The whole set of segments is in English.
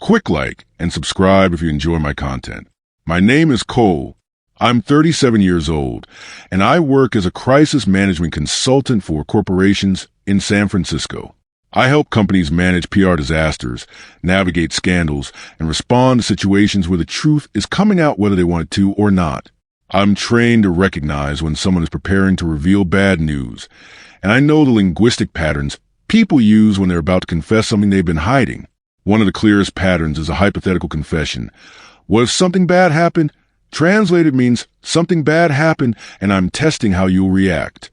Quick like and subscribe if you enjoy my content. My name is Cole. I'm 37 years old, and I work as a crisis management consultant for corporations in San Francisco. I help companies manage PR disasters, navigate scandals, and respond to situations where the truth is coming out whether they want it to or not. I'm trained to recognize when someone is preparing to reveal bad news, and I know the linguistic patterns people use when they're about to confess something they've been hiding. One of the clearest patterns is a hypothetical confession. What if something bad happened? Translated means something bad happened and I'm testing how you'll react.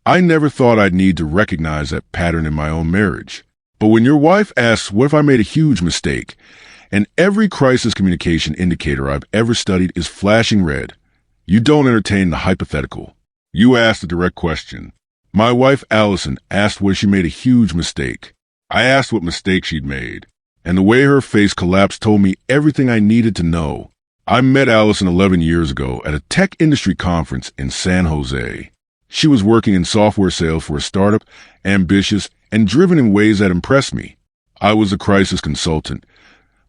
I never thought I'd need to recognize that pattern in my own marriage. But when your wife asks, what if I made a huge mistake? And every crisis communication indicator I've ever studied is flashing red. You don't entertain the hypothetical. You ask the direct question. My wife, Allison, asked whether she made a huge mistake. I asked what mistake she'd made, and the way her face collapsed told me everything I needed to know. I met Allison 11 years ago at a tech industry conference in San Jose. She was working in software sales for a startup, ambitious and driven in ways that impressed me. I was a crisis consultant,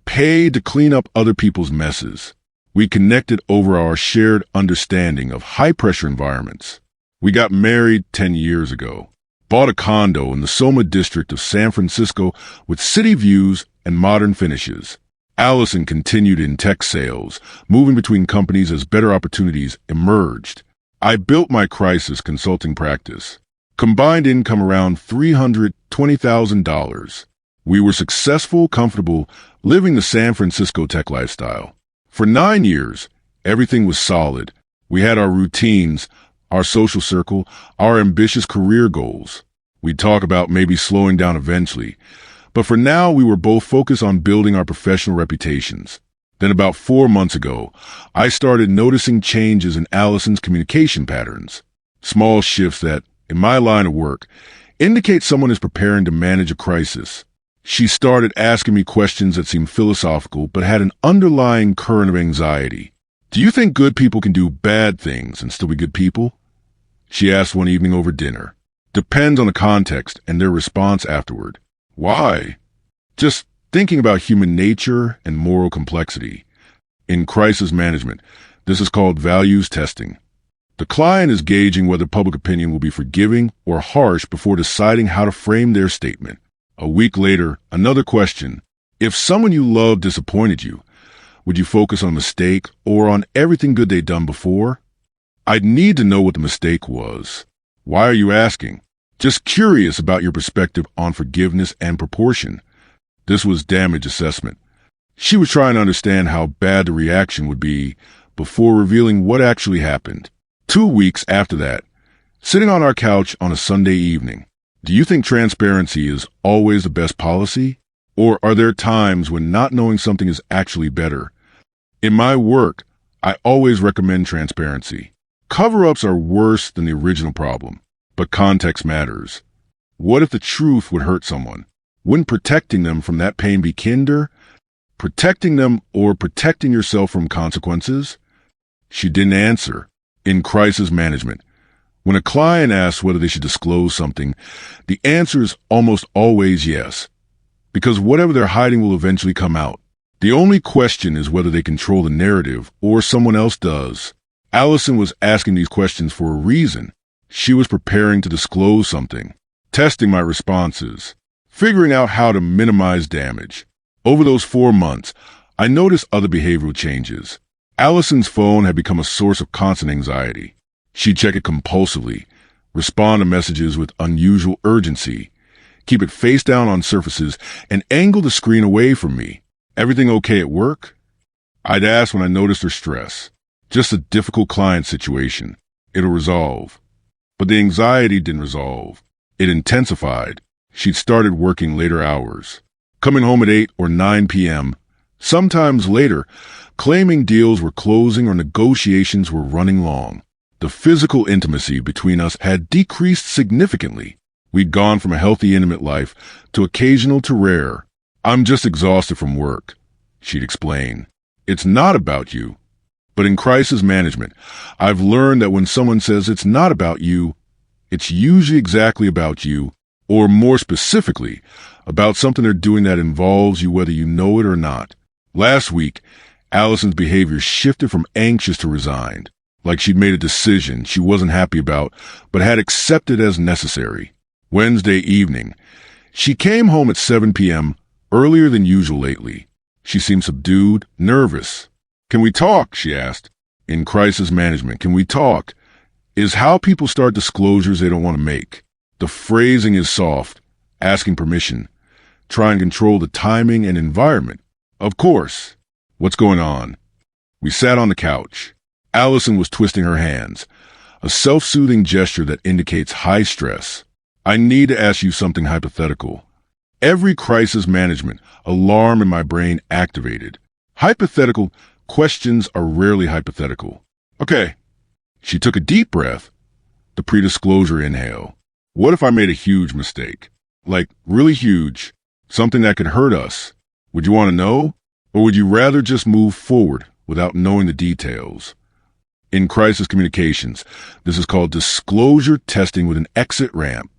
paid to clean up other people's messes. We connected over our shared understanding of high-pressure environments. We got married 10 years ago, bought a condo in the Soma district of San Francisco with city views and modern finishes. Allison continued in tech sales, moving between companies as better opportunities emerged. I built my crisis consulting practice. Combined income around $320,000. We were successful, comfortable, living the San Francisco tech lifestyle. For 9 years, everything was solid. We had our routines, our social circle, our ambitious career goals. We'd talk about maybe slowing down eventually. But for now, we were both focused on building our professional reputations. Then about 4 months ago, I started noticing changes in Allison's communication patterns. Small shifts that, in my line of work, indicate someone is preparing to manage a crisis. She started asking me questions that seemed philosophical but had an underlying current of anxiety. Do you think good people can do bad things and still be good people? She asked one evening over dinner. Depends on the context and their response afterward. Why? Just thinking about human nature and moral complexity. In crisis management, this is called values testing. The client is gauging whether public opinion will be forgiving or harsh before deciding how to frame their statement. A week later, another question. If someone you love disappointed you, would you focus on a mistake or on everything good they'd done before? I'd need to know what the mistake was. Why are you asking? Just curious about your perspective on forgiveness and proportion. This was damage assessment. She was trying to understand how bad the reaction would be before revealing what actually happened. 2 weeks after that, sitting on our couch on a Sunday evening, do you think transparency is always the best policy? Or are there times when not knowing something is actually better? In my work, I always recommend transparency. Cover-ups are worse than the original problem, but context matters. What if the truth would hurt someone? Wouldn't protecting them from that pain be kinder? Protecting them or protecting yourself from consequences? She didn't answer. In crisis management, when a client asks whether they should disclose something, the answer is almost always yes, because whatever they're hiding will eventually come out. The only question is whether they control the narrative or someone else does. Allison was asking these questions for a reason. She was preparing to disclose something, testing my responses, figuring out how to minimize damage. Over those 4 months, I noticed other behavioral changes. Allison's phone had become a source of constant anxiety. She'd check it compulsively, respond to messages with unusual urgency, keep it face down on surfaces, and angle the screen away from me. Everything okay at work? I'd ask when I noticed her stress. Just a difficult client situation. It'll resolve. But the anxiety didn't resolve. It intensified. She'd started working later hours, coming home at 8 or 9 p.m., sometimes later, claiming deals were closing or negotiations were running long. The physical intimacy between us had decreased significantly. We'd gone from a healthy, intimate life to occasional to rare. I'm just exhausted from work, she'd explain. It's not about you. But in crisis management, I've learned that when someone says it's not about you, it's usually exactly about you, Or more specifically, about something they're doing that involves you whether you know it or not. Last week, Allison's behavior shifted from anxious to resigned, like she'd made a decision she wasn't happy about, but had accepted as necessary. Wednesday evening, she came home at 7 p.m., earlier than usual lately. She seemed subdued, nervous. "Can we talk?" she asked. In crisis management, "Can we talk?" is how people start disclosures they don't want to make. The phrasing is soft, asking permission, trying to control the timing and environment. "Of course. What's going on?" We sat on the couch. Allison was twisting her hands, a self-soothing gesture that indicates high stress. "I need to ask you something hypothetical." Every crisis management alarm in my brain activated. Hypothetical questions are rarely hypothetical. "Okay." She took a deep breath, the pre-disclosure inhale. "What if I made a huge mistake? Like, really huge, something that could hurt us? Would you want to know? Or would you rather just move forward without knowing the details?" In crisis communications, this is called disclosure testing with an exit ramp.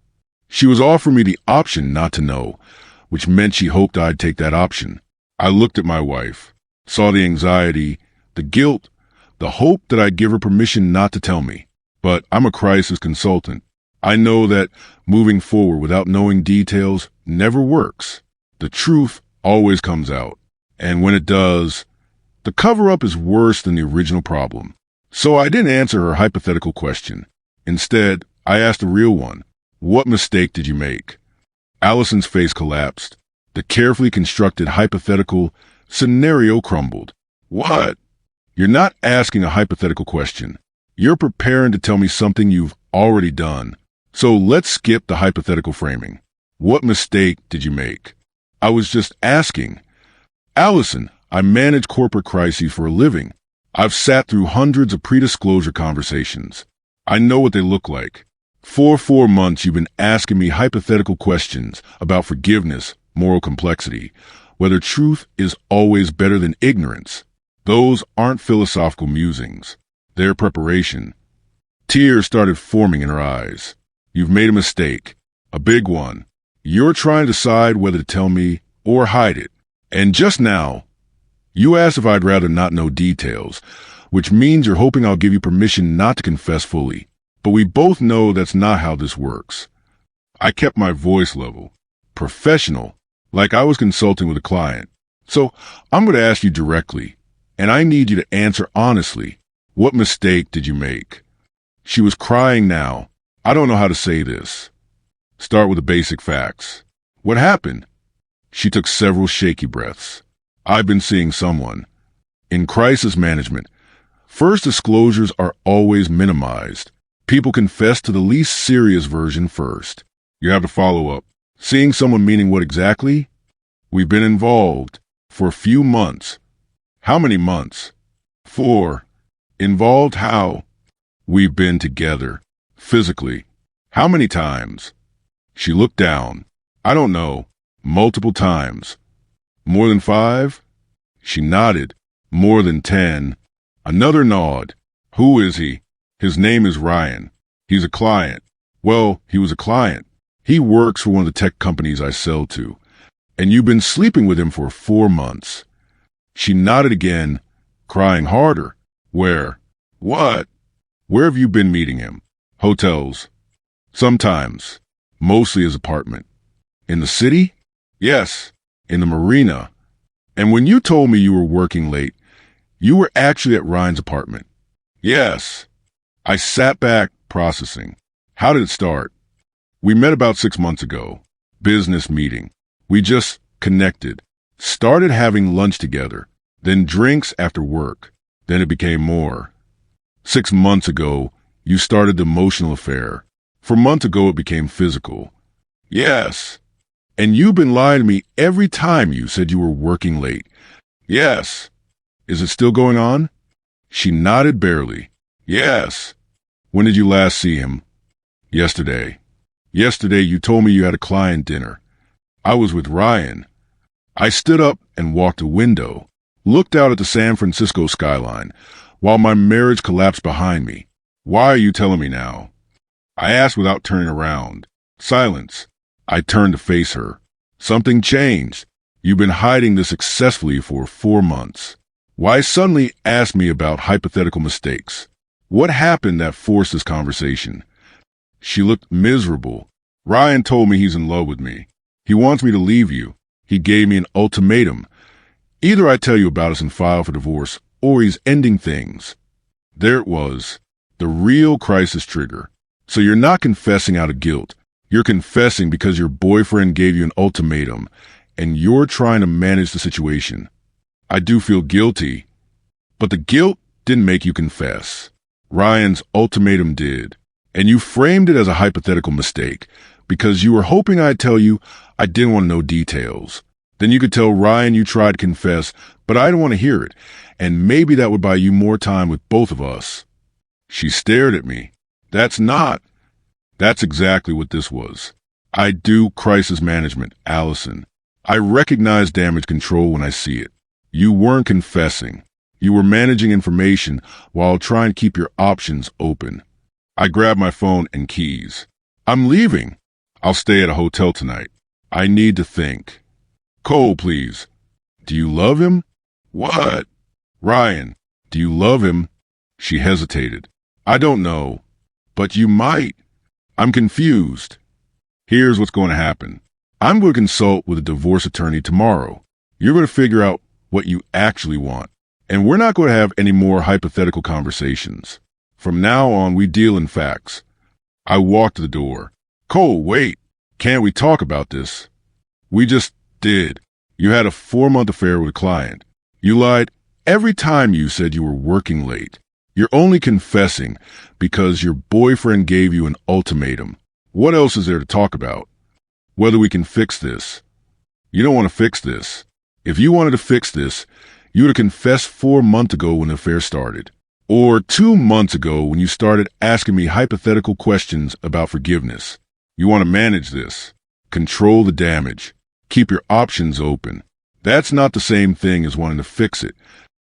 She was offering me the option not to know, which meant she hoped I'd take that option. I looked at my wife, saw the anxiety, the guilt, the hope that I'd give her permission not to tell me. But I'm a crisis consultant. I know that moving forward without knowing details never works. The truth always comes out. And when it does, the cover-up is worse than the original problem. So I didn't answer her hypothetical question. Instead, I asked a real one. "What mistake did you make?" Allison's face collapsed. The carefully constructed hypothetical scenario crumbled. "What?" "You're not asking a hypothetical question. You're preparing to tell me something you've already done. So let's skip the hypothetical framing. What mistake did you make?" "I was just asking." "Allison, I manage corporate crises for a living. I've sat through hundreds of pre-disclosure conversations. I know what they look like. For 4 months, you've been asking me hypothetical questions about forgiveness, moral complexity, whether truth is always better than ignorance. Those aren't philosophical musings. They're preparation." Tears started forming in her eyes. "You've made a mistake. A big one. You're trying to decide whether to tell me or hide it. And just now, you asked if I'd rather not know details, which means you're hoping I'll give you permission not to confess fully. But we both know that's not how this works." I kept my voice level, professional, like I was consulting with a client. "So I'm going to ask you directly, and I need you to answer honestly. What mistake did you make?" She was crying now. "I don't know how to say this." "Start with the basic facts. What happened?" She took several shaky breaths. "I've been seeing someone." In crisis management, first disclosures are always minimized. People confess to the least serious version first. You have to follow up. "Seeing someone" meaning what exactly? "We've been involved for a few months." "How many months?" 4. "Involved how?" "We've been together. Physically." "How many times?" She looked down. "I don't know. Multiple times." "More than 5? She nodded. "More than 10. Another nod. "Who is he?" "His name is Ryan. He's a client." "Well, he was a client. He works for one of the tech companies I sell to. And you've been sleeping with him for 4 months. She nodded again, crying harder. "Where?" "What?" "Where have you been meeting him?" "Hotels." "Sometimes. Mostly his apartment." "In the city?" "Yes, in the marina." "And when you told me you were working late, you were actually at Ryan's apartment?" "Yes." I sat back, processing. "How did it start?" "We met about 6 months ago. Business meeting. We just connected. Started having lunch together. Then drinks after work. Then it became more. 6 months ago, you started the emotional affair. 4 months ago, it became physical." "Yes." "And you've been lying to me every time you said you were working late." "Yes." "Is it still going on?" She nodded barely. "Yes." "When did you last see him?" "Yesterday." "Yesterday you told me you had a client dinner." "I was with Ryan." I stood up and walked to a window, looked out at the San Francisco skyline, while my marriage collapsed behind me. "Why are you telling me now?" I asked without turning around. Silence. I turned to face her. Something changed. You've been hiding this successfully for 4 months. Why suddenly ask me about hypothetical mistakes? What happened that forced this conversation? She looked miserable. Ryan told me he's in love with me. He wants me to leave you. He gave me an ultimatum. Either I tell you about us and file for divorce, or he's ending things. There it was. The real crisis trigger. So you're not confessing out of guilt. You're confessing because your boyfriend gave you an ultimatum, and you're trying to manage the situation. I do feel guilty, but the guilt didn't make you confess. Ryan's ultimatum did, and you framed it as a hypothetical mistake because you were hoping I'd tell you I didn't want to know details. Then you could tell Ryan you tried to confess, but I didn't want to hear it, and maybe that would buy you more time with both of us. She stared at me. That's exactly what this was. I do crisis management, Allison. I recognize damage control when I see it. You weren't confessing. You were managing information while trying to keep your options open. I grabbed my phone and keys. I'm leaving. I'll stay at a hotel tonight. I need to think. Cole, please. Do you love him? What? Ryan, do you love him? She hesitated. I don't know, but you might. I'm confused. Here's what's going to happen. I'm going to consult with a divorce attorney tomorrow. You're going to figure out what you actually want, and we're not going to have any more hypothetical conversations. From now on, we deal in facts. I walked to the door. Cole, wait. Can't we talk about this? We just did. You had a 4-month affair with a client. You lied every time you said you were working late. You're only confessing because your boyfriend gave you an ultimatum. What else is there to talk about? Whether we can fix this. You don't want to fix this. If you wanted to fix this, you would have confessed 4 months ago when the affair started. Or 2 months ago when you started asking me hypothetical questions about forgiveness. You want to manage this. Control the damage. Keep your options open. That's not the same thing as wanting to fix it.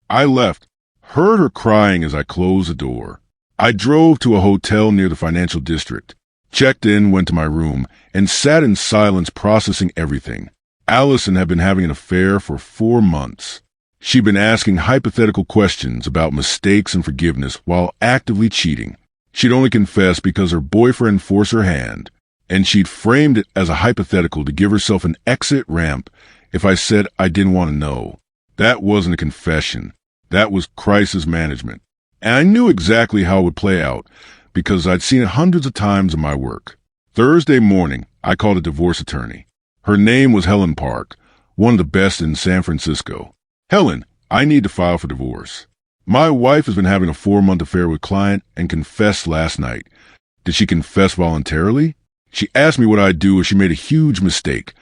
I left. Heard her crying as I closed the door. I drove to a hotel near the financial district, checked in, went to my room, and sat in silence processing everything. Allison had been having an affair for 4 months. She'd been asking hypothetical questions about mistakes and forgiveness while actively cheating. She'd only confessed because her boyfriend forced her hand, and she'd framed it as a hypothetical to give herself an exit ramp if I said I didn't want to know. That wasn't a confession. That was crisis management. And I knew exactly how it would play out because I'd seen it hundreds of times in my work. Thursday morning, I called a divorce attorney. Her name was Helen Park, one of the best in San Francisco. Helen, I need to file for divorce. My wife has been having a 4-month affair with a client and confessed last night. Did she confess voluntarily? She asked me what I'd do if she made a huge mistake,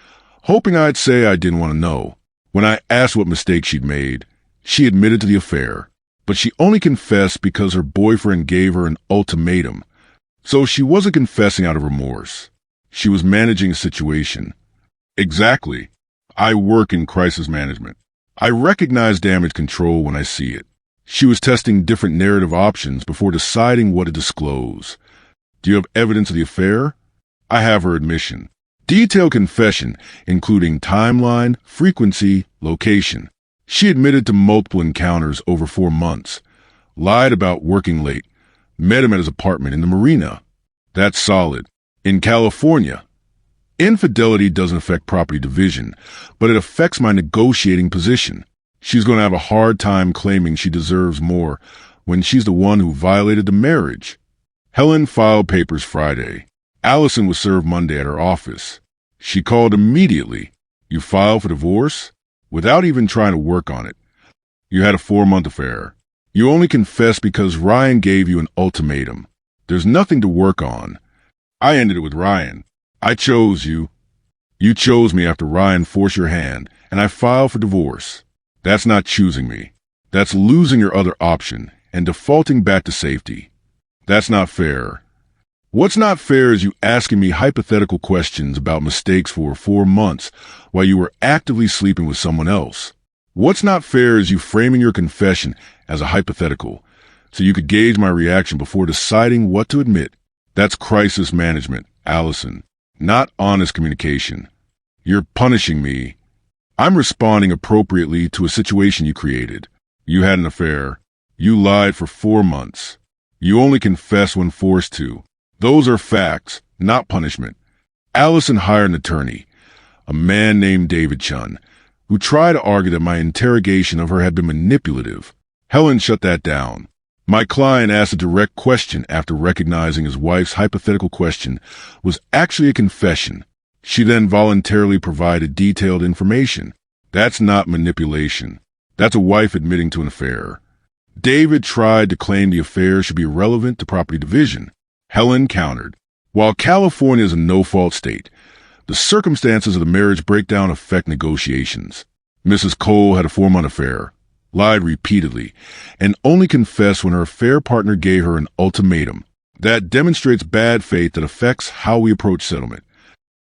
hoping I'd say I didn't want to know. When I asked what mistake she'd made, she admitted to the affair, but she only confessed because her boyfriend gave her an ultimatum. So she wasn't confessing out of remorse. She was managing a situation. Exactly. I work in crisis management. I recognize damage control when I see it. She was testing different narrative options before deciding what to disclose. Do you have evidence of the affair? I have her admission. Detailed confession, including timeline, frequency, location. She admitted to multiple encounters over 4 months, lied about working late, met him at his apartment in the marina. That's solid. In California, infidelity doesn't affect property division, but it affects my negotiating position. She's going to have a hard time claiming she deserves more when she's the one who violated the marriage. Helen filed papers Friday. Allison was served Monday at her office. She called immediately. You filed for divorce? Without even trying to work on it. You had a 4-month affair. You only confessed because Ryan gave you an ultimatum. There's nothing to work on. I ended it with Ryan. I chose you. You chose me after Ryan forced your hand, and I filed for divorce. That's not choosing me. That's losing your other option and defaulting back to safety. That's not fair. What's not fair is you asking me hypothetical questions about mistakes for 4 months while you were actively sleeping with someone else. What's not fair is you framing your confession as a hypothetical so you could gauge my reaction before deciding what to admit. That's crisis management, Allison. not honest communication. You're punishing me. I'm responding appropriately to a situation you created. You had an affair. You lied for 4 months. You only confess when forced to. Those are facts, not punishment. Allison hired an attorney, a man named David Chun, who tried to argue that my interrogation of her had been manipulative. Helen shut that down. My client asked a direct question after recognizing his wife's hypothetical question was actually a confession. She then voluntarily provided detailed information. That's not manipulation. That's a wife admitting to an affair. David tried to claim the affair should be relevant to property division. Helen countered. While California is a no-fault state, the circumstances of the marriage breakdown affect negotiations. Mrs. Cole had a 4-month affair, lied repeatedly, and only confessed when her affair partner gave her an ultimatum. That demonstrates bad faith that affects how we approach settlement.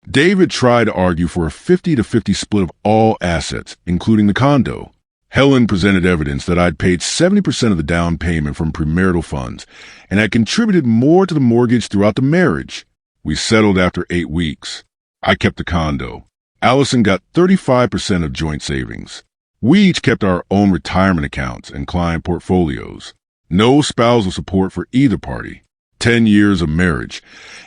David tried to argue for a 50-50 split of all assets, including the condo. Helen presented evidence that I'd paid 70% of the down payment from premarital funds and had contributed more to the mortgage throughout the marriage. We settled after 8 weeks. I kept the condo. Allison got 35% of joint savings. We each kept our own retirement accounts and client portfolios. No spousal support for either party. 10 years of marriage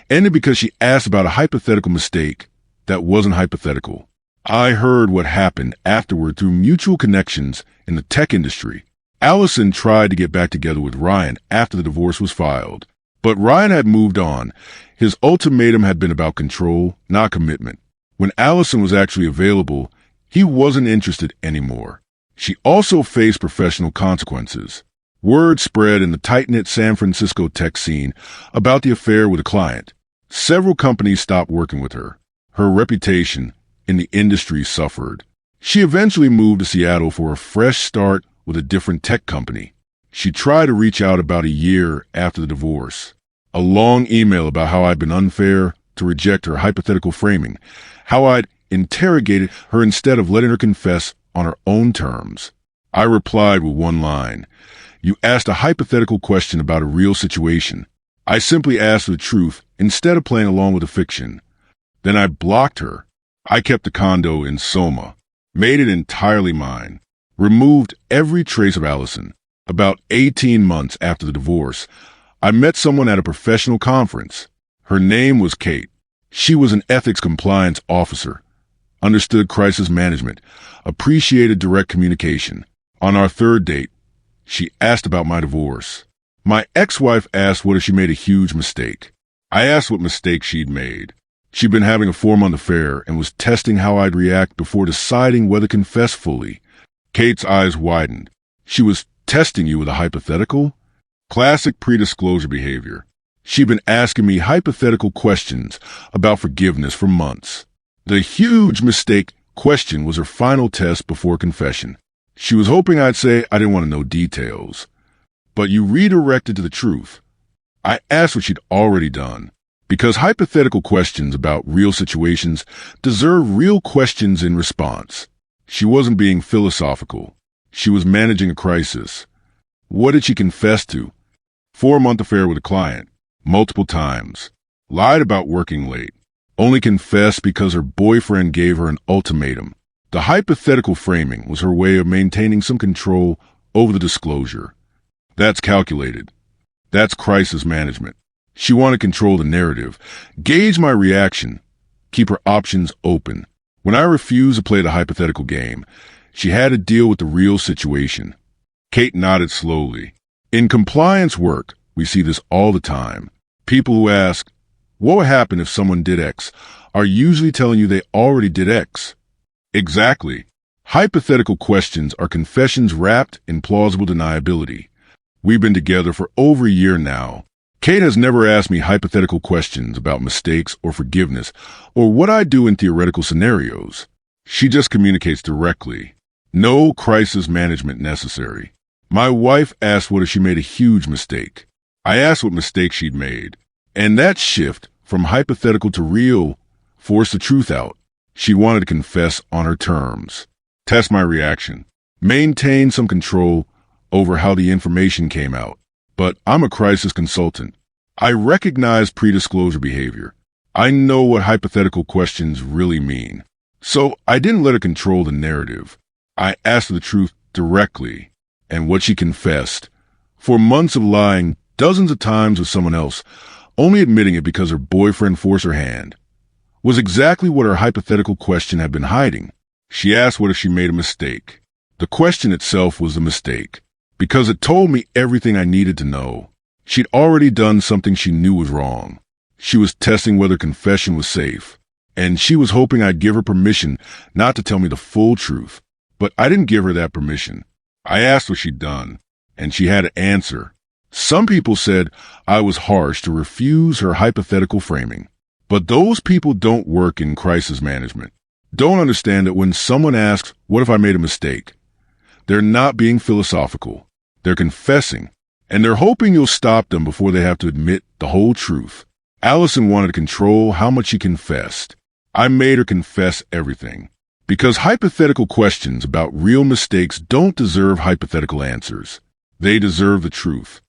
ended because she asked about a hypothetical mistake that wasn't hypothetical. I heard what happened afterward through mutual connections in the tech industry. Allison tried to get back together with Ryan after the divorce was filed, but Ryan had moved on. His ultimatum had been about control, not commitment. When Allison was actually available, he wasn't interested anymore. She also faced professional consequences. Word spread in the tight-knit San Francisco tech scene about the affair with a client. Several companies stopped working with her. Her reputation in the industry suffered. She eventually moved to Seattle for a fresh start with a different tech company. She tried to reach out about a year after the divorce. A long email about how I'd been unfair to reject her hypothetical framing, how I'd interrogated her instead of letting her confess on her own terms. I replied with one line. You asked a hypothetical question about a real situation. I simply asked the truth instead of playing along with a fiction. Then I blocked her. I kept the condo in Soma, made it entirely mine, removed every trace of Allison. About 18 months after the divorce, I met someone at a professional conference. Her name was Kate. She was an ethics compliance officer, understood crisis management, appreciated direct communication. On our third date, she asked about my divorce. My ex-wife asked what if she made a huge mistake. I asked what mistake she'd made. She'd been having a 4-month affair and was testing how I'd react before deciding whether to confess fully. Kate's eyes widened. She was testing you with a hypothetical? Classic pre-disclosure behavior. She'd been asking me hypothetical questions about forgiveness for months. The huge mistake question was her final test before confession. She was hoping I'd say I didn't want to know details. But you redirected to the truth. I asked what she'd already done. Because hypothetical questions about real situations deserve real questions in response. She wasn't being philosophical. She was managing a crisis. What did she confess to? 4-month affair with a client, multiple times. Lied about working late. Only confessed because her boyfriend gave her an ultimatum. The hypothetical framing was her way of maintaining some control over the disclosure. That's calculated. That's crisis management. She wanted to control the narrative, gauge my reaction, keep her options open. When I refused to play the hypothetical game, she had to deal with the real situation. Kate nodded slowly. In compliance work, we see this all the time. People who ask, what would happen if someone did X, are usually telling you they already did X. Exactly. Hypothetical questions are confessions wrapped in plausible deniability. We've been together for over a year now. Kate has never asked me hypothetical questions about mistakes or forgiveness or what I do in theoretical scenarios. She just communicates directly. No crisis management necessary. My wife asked what if she made a huge mistake. I asked what mistake she'd made. And that shift from hypothetical to real forced the truth out. She wanted to confess on her terms. Test my reaction. Maintain some control over how the information came out. But I'm a crisis consultant. I recognize pre-disclosure behavior. I know what hypothetical questions really mean. So I didn't let her control the narrative. I asked her the truth directly, and what she confessed. For months of lying, dozens of times with someone else, only admitting it because her boyfriend forced her hand, was exactly what her hypothetical question had been hiding. She asked what if she made a mistake. The question itself was a mistake, because it told me everything I needed to know. She'd already done something she knew was wrong. She was testing whether confession was safe, and she was hoping I'd give her permission not to tell me the full truth. But I didn't give her that permission. I asked what she'd done, and she had to answer. Some people said I was harsh to refuse her hypothetical framing. But those people don't work in crisis management, don't understand that when someone asks, what if I made a mistake? They're not being philosophical. They're confessing, and they're hoping you'll stop them before they have to admit the whole truth. Allison wanted to control how much she confessed. I made her confess everything. Because hypothetical questions about real mistakes don't deserve hypothetical answers. They deserve the truth.